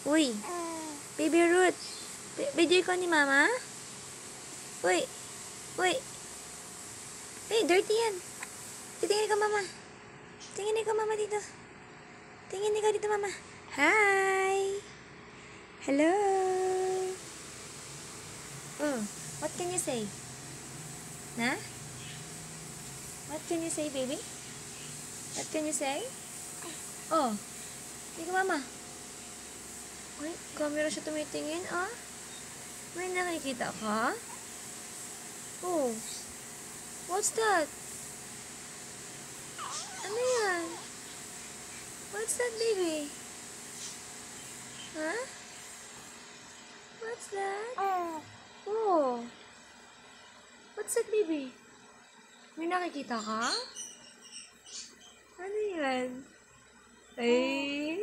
Uy, Baby Ruth. Video ko ni Mama? Uy, uy. Hey, dirty yan. Titingin ka, Mama. Tingin ka, Mama, dito. Tingin ka dito, Mama. Hi. Hello. What can you say? Na? What can you say, baby? What can you say? Oh, tingin ka, Mama. Uy, camera siya tumitingin, ah. May nakikita ka? Oh, what's that? Ano yan? What's that, baby? Huh? What's that? Oh. What's that, baby? May nakikita ka? Ano yan? Ay?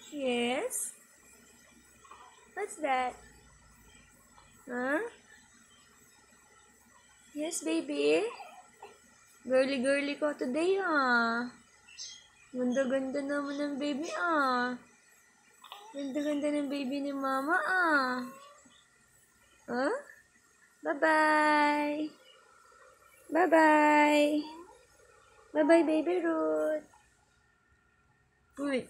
Yes? What's that? Huh? Yes, baby? Girly-girly ko today, ah. Ganda-ganda naman ng baby, ah. Ganda-ganda ng baby ni Mama, ah. Huh? Bye-bye. Bye-bye. Bye-bye, Baby Ruth. Uy.